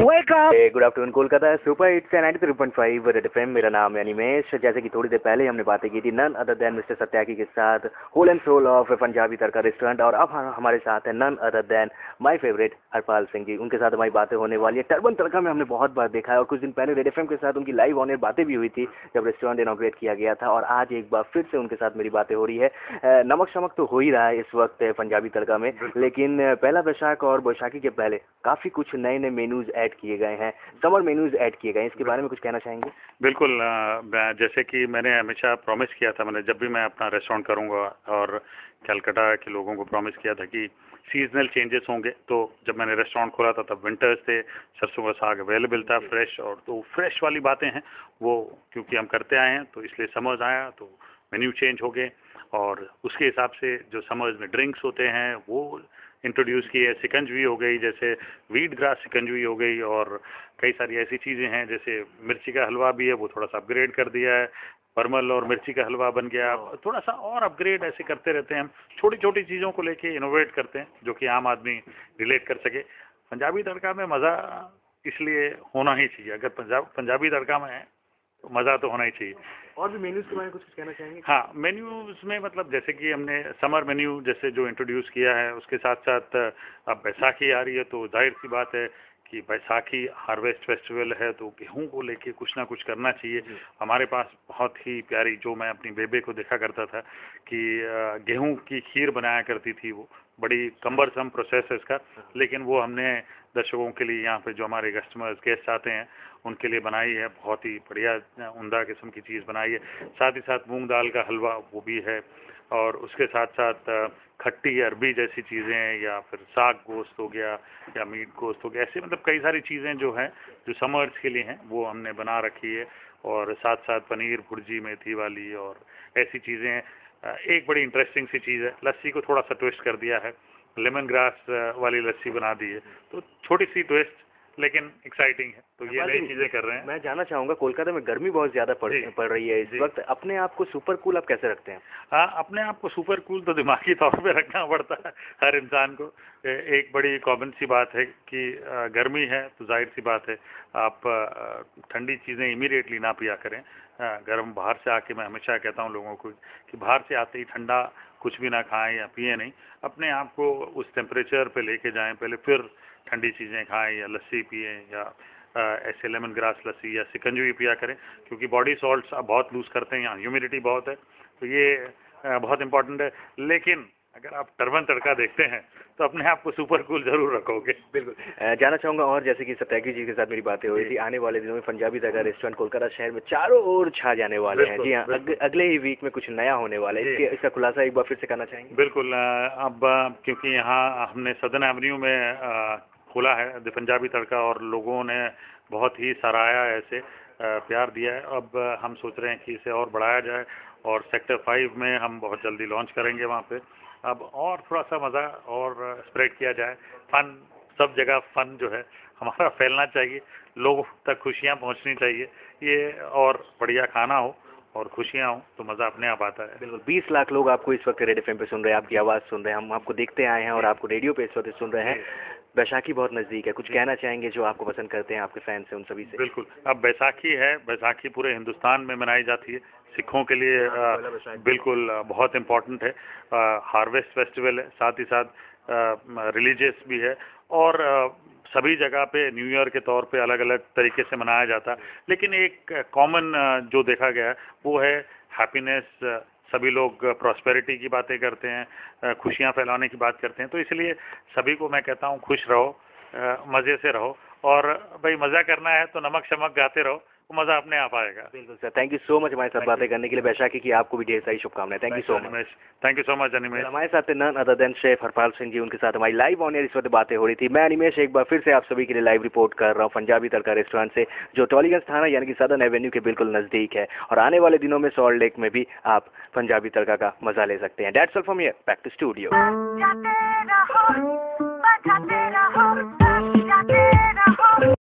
Welcome. Good afternoon Kolkata super hits 93.5 red FM. मेरा नाम है अनिमेश। जैसे कि थोड़ी देर पहले हमने बातें की थी none other than mister Satyaki के साथ whole and soul of Punjabi Tadka restaurant, और अब हमारे साथ है none other than my favourite Harpal Singh ji. उनके साथ हमारी बातें होने वाली है। टर्बन तड़का में हमने बहुत बार देखा है और कुछ दिन पहले रेड एफएम के साथ उनकी लाइव ऑन एयर बातें भी हुई थी जब रेस्टोरेंट इनॉग्रेट किया गया था, और आज एक बार फिर से उनके साथ मेरी बातें हो रही है। नमक शमक तो हो ही रहा है इस वक्त पंजाबी तड़का में, लेकिन पहला बैसाख और बैसाखी के पहले काफी कुछ नए नए मेन्यूज ऐड किए गए हैं, समर मेन्यूज ऐड किए गए हैं। इसके बारे में कुछ कहना चाहेंगे? बिल्कुल। जैसे कि मैंने हमेशा प्रॉमिस किया था, मैंने जब भी मैं अपना रेस्टोरेंट करूंगा और कलकत्ता के लोगों को प्रॉमिस किया था कि सीजनल चेंजेस होंगे। तो जब मैंने रेस्टोरेंट खोला था तब विंटर्स थे, सरसों का साग अवेलेबल था फ्रेश, और तो फ्रेश वाली बातें हैं वो क्योंकि हम करते आए हैं, तो इसलिए समर्स आया तो मेन्यू चेंज हो गए, और उसके हिसाब से जो समर्स में ड्रिंक्स होते हैं वो इंट्रोड्यूस की है। सिकंजवी हो गई, जैसे वीट ग्रास सिकंजवी हो गई, और कई सारी ऐसी चीज़ें हैं जैसे मिर्ची का हलवा भी है, वो थोड़ा सा अपग्रेड कर दिया है। परमल और मिर्ची का हलवा बन गया, थोड़ा सा और अपग्रेड ऐसे करते रहते हैं हम। छोटी छोटी चीज़ों को लेके इनोवेट करते हैं जो कि आम आदमी रिलेट कर सके। पंजाबी तड़का में मज़ा इसलिए होना ही चाहिए। अगर पंजाबी तड़का में है तो मज़ा तो होना ही चाहिए। और भी मेन्यूज के बारे में कुछ कहना चाहेंगे? हाँ, मेन्यूज में मतलब जैसे कि हमने समर मेन्यू जैसे जो इंट्रोड्यूस किया है, उसके साथ साथ अब बैसाखी आ रही है तो जाहिर सी बात है कि बैसाखी हार्वेस्ट फेस्टिवल है, तो गेहूं को लेके कुछ ना कुछ करना चाहिए। हमारे पास बहुत ही प्यारी, जो मैं अपनी बेबे को देखा करता था कि गेहूं की खीर बनाया करती थी, वो बड़ी कम्बरसम प्रोसेस है इसका, लेकिन वो हमने दर्शकों के लिए, यहाँ पे जो हमारे कस्टमर्स गेस्ट आते हैं उनके लिए बनाई है। बहुत ही बढ़िया उम्दा किस्म की चीज़ बनाई है। साथ ही साथ मूंग दाल का हलवा वो भी है, और उसके साथ साथ खट्टी अरबी जैसी चीज़ें, या फिर साग गोश्त हो गया या मीट गोश्त हो गया, ऐसे मतलब कई सारी चीज़ें जो हैं जो समर्स के लिए हैं वो हमने बना रखी है। और साथ साथ पनीर भुर्जी मेथी वाली और ऐसी चीज़ें। एक बड़ी इंटरेस्टिंग सी चीज़ है, लस्सी को थोड़ा सा ट्विस्ट कर दिया है, लेमन ग्रास वाली लस्सी बना दी है, तो छोटी सी ट्विस्ट लेकिन एक्साइटिंग है। तो ये नई चीज़ें कर रहे हैं। मैं जानना चाहूँगा, कोलकाता में गर्मी बहुत ज़्यादा पड़ रही है इस वक्त, अपने आप को सुपर कूल आप कैसे रखते हैं? हाँ, अपने आप को सुपर कूल तो दिमागी तौर पे रखना पड़ता है हर इंसान को। एक बड़ी कॉमन सी बात है कि गर्मी है तो जाहिर सी बात है आप ठंडी चीज़ें इमीडिएटली ना पिया करें। गर्म बाहर से आके, मैं हमेशा कहता हूँ लोगों को कि बाहर से आते ही ठंडा कुछ भी ना खाएं या पिए नहीं, अपने आप को उस टेम्परेचर पे लेके जाएं पहले, फिर ठंडी चीज़ें खाएं या लस्सी पिए या ऐसे लेमन ग्रास लस्सी या सिकंजवी पिया करें, क्योंकि बॉडी सॉल्ट्स अब बहुत लूज़ करते हैं, यहाँ ह्यूमिडिटी बहुत है, तो ये बहुत इंपॉर्टेंट है। लेकिन अगर आप टर्बन तड़का देखते हैं तो अपने आप को सुपर कूल जरूर रखोगे। बिल्कुल। जानना चाहूँगा, और जैसे कि सत्यागी जी के साथ मेरी बातें हुई थी, आने वाले दिनों में पंजाबी तड़का रेस्टोरेंट कोलकाता शहर में चारों ओर छा जाने वाले हैं। जी हाँ, अगले ही वीक में कुछ नया होने वाला है, इसका खुलासा एक बार फिर से करना चाहेंगे? बिल्कुल। अब क्योंकि यहाँ हमने सदर्न एवेन्यू में खोला है द पंजाबी तड़का, और लोगों ने बहुत ही सराहा ऐसे प्यार दिया है। अब हम सोच रहे हैं कि इसे और बढ़ाया जाए, और सेक्टर 5 में हम बहुत जल्दी लॉन्च करेंगे वहाँ पे। अब और थोड़ा सा मज़ा और स्प्रेड किया जाए, फन सब जगह फन जो है हमारा फैलना चाहिए, लोगों तक खुशियाँ पहुँचनी चाहिए, ये और बढ़िया खाना हो और खुशियाँ हो तो मज़ा अपने आप आता है। बिल्कुल। 20 लाख लोग आपको इस वक्त रेड एफएम पे सुन रहे हैं, आपकी आवाज़ सुन रहे हैं, हम आपको देखते आए हैं और आपको रेडियो पे इस वक्त सुन रहे हैं। बैसाखी बहुत नज़दीक है, कुछ कहना चाहेंगे जो आपको पसंद करते हैं, आपके फैंस हैं उन सभी से? बिल्कुल। अब बैसाखी है, बैसाखी पूरे हिंदुस्तान में मनाई जाती है, सिखों के लिए बिल्कुल बहुत इम्पोर्टेंट है। हार्वेस्ट फेस्टिवल है, साथ ही साथ रिलीजियस भी है, और सभी जगह पे न्यू ईयर के तौर पे अलग अलग तरीके से मनाया जाता है। लेकिन एक कॉमन जो देखा गया है वो है हैप्पीनेस। सभी लोग प्रॉस्पेरिटी की बातें करते हैं, खुशियां फैलाने की बात करते हैं, तो इसलिए सभी को मैं कहता हूँ खुश रहो, मज़े से रहो, और भाई मज़ा करना है तो नमक शमक गाते रहो, तो मज़ा अपने आप आएगा। बिल्कुल sir, thank you so much हमारे साथ बातें करने के लिए। बैसाखी की आपको भी ढेर सारी शुभकामनाएं। Thank you so much. Thank you so much Animesh. हमारे साथ none other than chef Harpal Singh ji, उनके साथ हमारी लाइव ऑन एयर इस वक्त बातें हो रही थी। मैं अनिमेश एक बार फिर से आप सभी के लिए लाइव रिपोर्ट कर रहा हूँ पंजाबी तड़का रेस्टोरेंट से, जो टॉलीगंज थाना यानी कि सदर्न एवेन्यू के बिल्कुल नज़दीक है, और आने वाले दिनों में सॉल्ट लेक में भी आप पंजाबी तड़का का मजा ले सकते हैं। That's all from here, back to studio.